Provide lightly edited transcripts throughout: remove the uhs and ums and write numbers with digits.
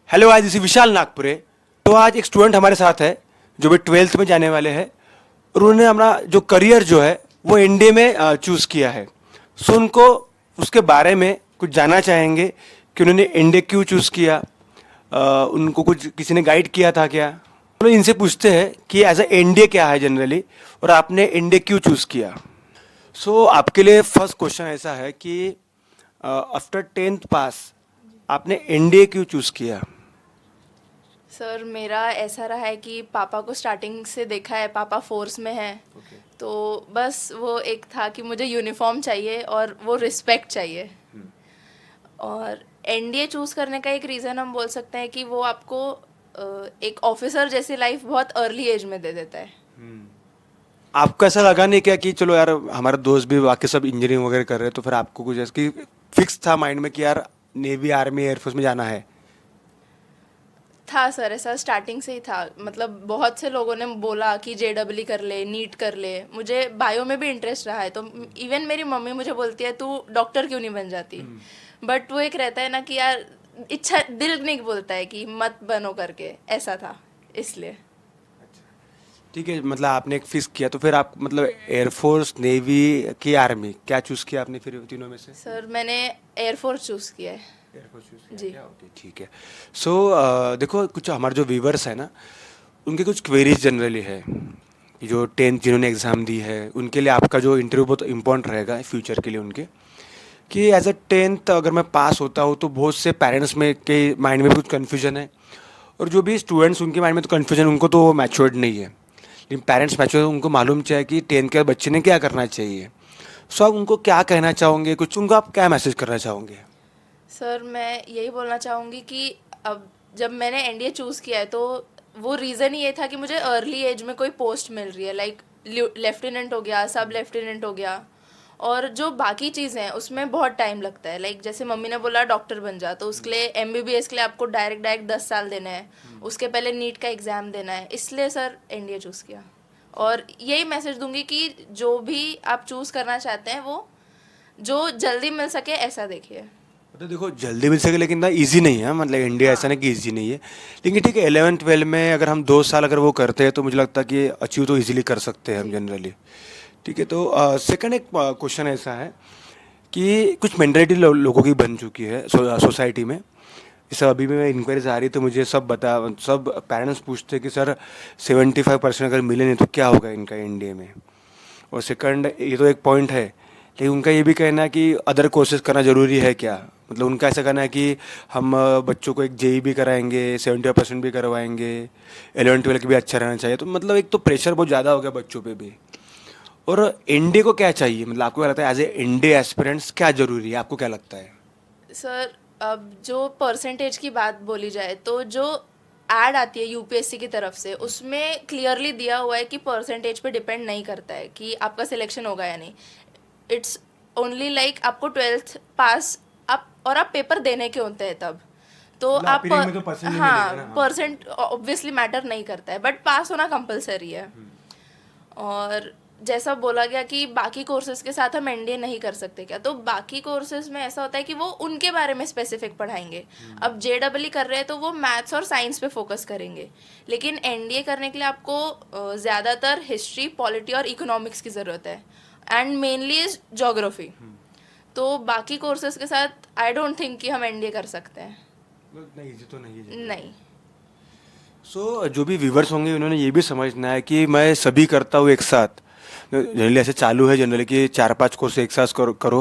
Hello, आज इसी विशाल नागपुरे। तो आज एक स्टूडेंट हमारे साथ है जो भी 12th में जाने वाले हैं और उन्होंने हमारा जो करियर जो है वो एनडीए में चूज़ किया है। सो उनको उसके बारे में कुछ जानना चाहेंगे कि उन्होंने एनडीए क्यों चूज़ किया। उनको कुछ किसी ने गाइड किया था क्या। तो इनसे पूछते हैं कि एज ए एनडीए क्या है जनरली और आपने एनडीए क्यों चूज़ किया। सो आपके लिए फर्स्ट क्वेश्चन ऐसा है कि आफ्टर 10th पास आपने एनडीए क्यों चूज़ किया। सर मेरा ऐसा रहा है कि पापा को स्टार्टिंग से देखा है, पापा फोर्स में हैं। तो बस वो एक था कि मुझे यूनिफॉर्म चाहिए और वो रिस्पेक्ट चाहिए। और एनडीए चूज़ करने का एक रीज़न हम बोल सकते हैं कि वो आपको एक ऑफिसर जैसी लाइफ बहुत अर्ली एज में दे देता है। आपको ऐसा लगा नहीं क्या कि चलो यार हमारे दोस्त भी बाकी सब इंजीनियरिंग वगैरह कर रहे हैं तो फिर आपको कुछ ऐसा कि फिक्स था माइंड में कि यार नेवी आर्मी एयरफोर्स में जाना है। था सर, ऐसा स्टार्टिंग से ही था। मतलब बहुत से लोगों ने बोला कि जेडब्ल्यू कर ले, नीट कर ले। मुझे बायो में भी इंटरेस्ट रहा है, तो इवन मेरी मम्मी मुझे बोलती है तू डॉक्टर क्यों नहीं बन जाती। बट वो एक रहता है ना कि यार इच्छा, दिल नहीं बोलता है कि मत बनो करके, ऐसा था इसलिए। ठीक है, मतलब आपने एक फिक्स किया तो फिर आप मतलब एयरफोर्स नेवी की आर्मी क्या चूज़ किया आपने फिर तीनों में से। सर मैंने एयरफोर्स चूज़ किया है। एयरफोर्स चूज़ किया जी। क्या। ओके ठीक है। सो देखो कुछ हमारे जो व्यूवर्स है ना उनके कुछ क्वेरीज जनरली है कि जो 10th जिन्होंने एग्ज़ाम दी है उनके लिए आपका जो इंटरव्यू बहुत इंपॉर्टेंट रहेगा फ्यूचर के लिए उनके कि एज अ 10th अगर मैं पास होता हूँ तो बहुत से पेरेंट्स में के माइंड में कुछ कन्फ्यूजन है और जो भी स्टूडेंट्स उनके माइंड में तो कन्फ्यूजन उनको तो मैच्योर्ड नहीं है लेकिन पेरेंट्स मैच्योर उनको मालूम चाहिए कि 10th के बच्चे ने क्या करना चाहिए। सो आप उनको क्या कहना चाहोगे, कुछ उनको आप क्या मैसेज करना चाहोगे। सर मैं यही बोलना चाहूँगी कि अब जब मैंने एनडीए चूज़ किया है तो वो रीज़न ही ये था कि मुझे अर्ली एज में कोई पोस्ट मिल रही है, लाइक लेफ्टिनेंट हो गया, सब लेफ्टिनेंट हो गया। और जो बाकी चीज़ें हैं उसमें बहुत टाइम लगता है। लाइक जैसे मम्मी ने बोला डॉक्टर बन जा, तो उसके लिए एमबीबीएस के लिए आपको डायरेक्ट डायरेक्ट 10 साल देना है। उसके पहले नीट का एग्ज़ाम देना है, इसलिए सर एनडीए चूज़ किया। और यही मैसेज दूंगी कि जो भी आप चूज़ करना चाहते हैं वो जो जल्दी मिल सके ऐसा देखिए। तो देखो जल्दी मिल सके लेकिन ना इजी नहीं है, मतलब इंडिया ऐसा नहीं हाँ कि इजी नहीं है। लेकिन ठीक है 11th 12 में अगर हम 2 साल अगर वो करते हैं तो मुझे लगता है कि अचीव तो इजीली कर सकते हैं हम जी। जनरली। ठीक है, तो सेकंड एक क्वेश्चन ऐसा है कि कुछ मेंटालिटी लोगों की बन चुकी है सोसाइटी में। जैसे अभी भी मैं इंक्वायरीज आ रही तो मुझे सब पेरेंट्स पूछते हैं कि सर 75% अगर मिले नहीं तो क्या होगा इनका इंडिया में। और सेकंड ये तो एक पॉइंट है लेकिन उनका ये भी कहना है कि अदर कोर्सेज करना ज़रूरी है क्या। मतलब उनका ऐसा कहना है कि हम बच्चों को एक जेई भी कराएंगे 75% भी करवाएंगे 11th 12 भी अच्छा रहना चाहिए। तो मतलब एक तो प्रेशर बहुत ज़्यादा हो गया बच्चों पे भी। और इंडिया को क्या चाहिए, मतलब आपको क्या लगता है एज ए इंडिया एस्पिरेंट्स क्या ज़रूरी है, आपको क्या लगता है। सर अब जो परसेंटेज की बात बोली जाए तो जो ऐड आती है यूपीएससी की तरफ से उसमें क्लियरली दिया हुआ है कि परसेंटेज पे डिपेंड नहीं करता है कि आपका सिलेक्शन होगा या नहीं। इट्स ओनली लाइक आपको 12th पास आप और आप पेपर देने के होते हैं तब। तो मतलब आप अपीयरिंग में तो परसेंट नहीं मिलेगा ना। हाँ, हाँ परसेंट ऑब्वियसली मैटर नहीं करता है, बट पास होना कंपलसरी है। और जैसा बोला गया कि बाकी कोर्सेज के साथ हम एनडीए नहीं कर सकते क्या, तो बाकी कोर्सेज में ऐसा होता है कि वो उनके बारे में स्पेसिफिक पढ़ाएंगे। अब जेडब्ल्यू कर रहे हैं तो वो मैथ्स और साइंस पे फोकस करेंगे, लेकिन एनडीए करने के लिए आपको ज़्यादातर हिस्ट्री, पॉलिटी और इकोनॉमिक्स की ज़रूरत है, एंड मेनली इज जोग्राफी। तो बाकी कोर्सेज के साथ आई डोंट थिंक कि हम एनडीए कर सकते हैं। नहीं इजी तो नहीं है। नहीं। सो जो भी व्यूवर्स होंगे उन्होंने ये भी समझना है कि मैं सभी करता हूँ एक साथ। जनरली ऐसे चालू है जनरली कि 4-5 कोर्स एक साथ करो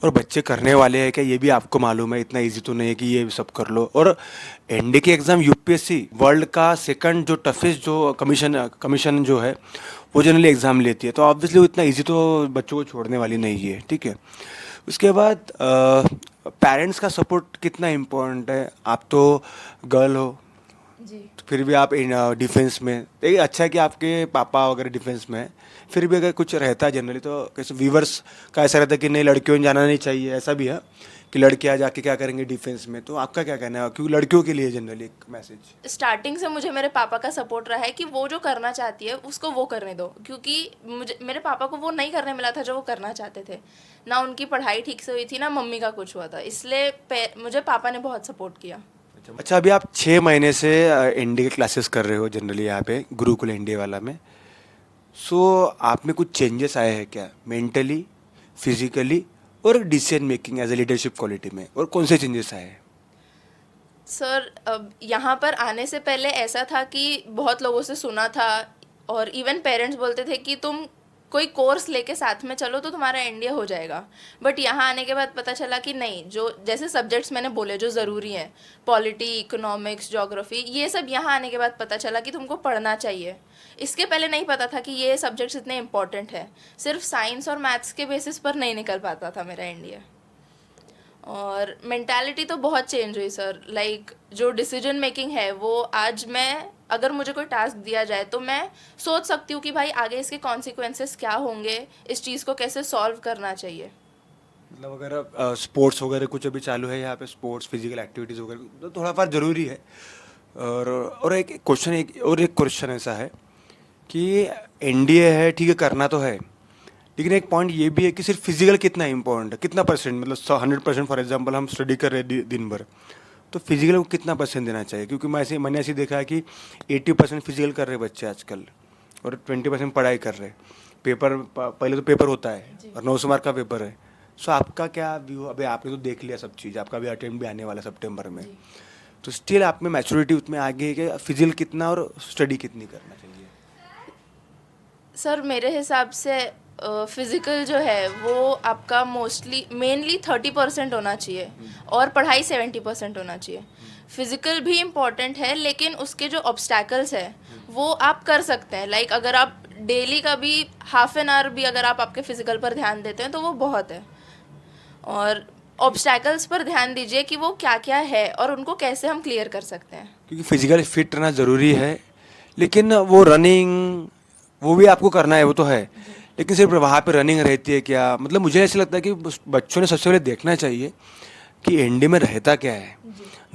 और बच्चे करने वाले हैं क्या ये भी आपको मालूम है, इतना इजी तो नहीं है कि ये सब कर लो। और एनडीए की एग्ज़ाम यूपीएससी वर्ल्ड का सेकंड जो टफेस्ट जो कमीशन जो है वो जनरली एग्ज़ाम लेती है, तो ऑब्वियसली वो इतना इजी तो बच्चों को छोड़ने वाली नहीं है। ठीक है, उसके बाद पेरेंट्स का सपोर्ट कितना इम्पोर्टेंट है। आप तो गर्ल हो जी। तो फिर भी आप इन डिफेंस में, देखिए अच्छा है कि आपके पापा वगैरह डिफेंस में है। फिर भी अगर कुछ रहता है जनरली तो कैसे व्यूवर्स का ऐसा रहता है कि नहीं लड़कियों ने जाना नहीं चाहिए, ऐसा भी है कि लड़कियां जाके क्या करेंगे डिफेंस में। तो आपका क्या कहना है, क्योंकि लड़कियों के लिए जनरली एक मैसेज। स्टार्टिंग से मुझे मेरे पापा का सपोर्ट रहा है कि वो जो करना चाहती है उसको वो करने दो, क्योंकि मुझे मेरे पापा को वो नहीं करने मिला था जो वो करना चाहते थे। ना उनकी पढ़ाई ठीक से हुई थी, ना मम्मी का कुछ हुआ था, इसलिए मुझे पापा ने बहुत सपोर्ट किया। अच्छा, अभी आप 6 महीने से एनडीए के क्लासेस कर रहे हो जनरली यहाँ पे गुरुकुल एनडीए वाला में। सो आप में कुछ चेंजेस आए हैं क्या मेंटली, फिजिकली और decision making as a leadership quality में, और कौन से चेंजेस आए हैं? सर अब यहाँ पर आने से पहले ऐसा था कि बहुत लोगों से सुना था और इवन पेरेंट्स बोलते थे कि तुम कोई कोर्स लेके साथ में चलो तो तुम्हारा एनडीए हो जाएगा। बट यहाँ आने के बाद पता चला कि नहीं, जो जैसे सब्जेक्ट्स मैंने बोले जो ज़रूरी हैं, पॉलिटी, इकोनॉमिक्स, ज्योग्राफी, ये सब यहाँ आने के बाद पता चला कि तुमको पढ़ना चाहिए। इसके पहले नहीं पता था कि ये सब्जेक्ट्स इतने इंपॉर्टेंट है। सिर्फ साइंस और मैथ्स के बेसिस पर नहीं निकल पाता था मेरा एनडीए। और मेंटालिटी तो बहुत चेंज हुई सर। लाइक जो डिसीजन मेकिंग है वो आज मैं, अगर मुझे कोई टास्क दिया जाए तो मैं सोच सकती हूँ कि भाई आगे इसके कॉन्सिक्वेंसेस क्या होंगे, इस चीज़ को कैसे सॉल्व करना चाहिए। मतलब अगर स्पोर्ट्स वगैरह कुछ अभी चालू है यहाँ पे, स्पोर्ट्स फिजिकल एक्टिविटीज़ वगैरह तो थोड़ा बहुत ज़रूरी है। और एक क्वेश्चन ऐसा है कि एनडीए है, ठीक है, करना तो है, लेकिन एक पॉइंट ये भी है कि सिर्फ फिजिकल कितना इंपॉर्टेंट है, कितना परसेंट, मतलब 100% फॉर एग्जांपल हम स्टडी कर रहे हैं दिन भर, तो फिजिकल को कितना परसेंट देना चाहिए? क्योंकि मैंने ऐसे देखा है कि 80% फिजिकल कर रहे बच्चे आजकल और 20% पढ़ाई कर रहे। पहले तो पेपर होता है और 900 मार्क का पेपर है। सो आपका क्या व्यू? अभी आपने तो देख लिया सब चीज़, आपका भी अटेम्प्ट भी आने वाला सितंबर में, तो स्टिल आप में मैच्योरिटी उतने आगे है कि फिजिकल कितना और स्टडी कितनी करना चाहिए? सर मेरे हिसाब से फिज़िकल जो है वो आपका मोस्टली मेनली 30% होना चाहिए और पढ़ाई 70% होना चाहिए। फिज़िकल भी इम्पॉर्टेंट है लेकिन उसके जो ऑब्स्टैकल्स है वो आप कर सकते हैं। लाइक अगर आप डेली का भी हाफ एन आवर भी अगर आप आपके फ़िज़िकल पर ध्यान देते हैं तो वो बहुत है। और ऑब्स्टैकल्स पर ध्यान दीजिए कि वो क्या क्या है और उनको कैसे हम क्लियर कर सकते हैं। क्योंकि फिजिकली फिट रहना ज़रूरी है, लेकिन वो रनिंग वो भी आपको करना है, वो तो है, लेकिन सिर्फ वहाँ पे रनिंग रहती है क्या? मतलब मुझे ऐसा लगता है कि बच्चों ने सबसे पहले देखना चाहिए कि एनडी में रहता क्या है।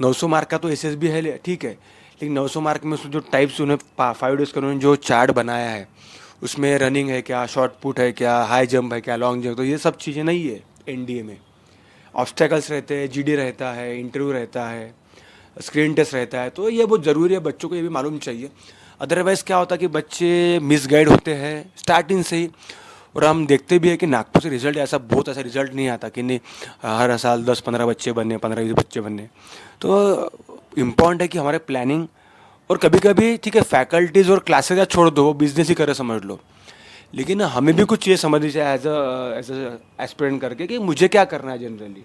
900 मार्क का तो एसएसबी है, ठीक है, लेकिन 900 मार्क में उसमें जो टाइप्स उन्हें 5 डेज का उन्होंने जो चार्ट बनाया है, उसमें रनिंग है क्या, शॉर्ट पुट है क्या, हाई जंप है क्या, लॉन्ग जंप, तो ये सब चीज़ें नहीं है एनडीए में। ऑब्स्टेकल्स रहते हैं, जीडी रहता है, इंटरव्यू रहता है, स्क्रीन टेस्ट रहता है, तो ये बहुत ज़रूरी है, बच्चों को ये भी मालूम चाहिए। अदरवाइज़ क्या होता है कि बच्चे मिसगाइड होते हैं स्टार्टिंग से ही। और हम देखते भी है कि नागपुर से रिजल्ट बहुत ऐसा रिजल्ट नहीं आता कि नहीं हर साल 10-15 बच्चे बनने, 15-20 बच्चे बनने। तो इम्पॉर्टेंट है कि हमारे प्लानिंग, और कभी कभी ठीक है फैकल्टीज़ और क्लासेज या छोड़ दो, वो बिजनेस ही करे समझ लो, लेकिन हमें भी कुछ चीज़ें समझनी चाहिए एज एस्पिरेंट करके कि मुझे क्या करना है जनरली।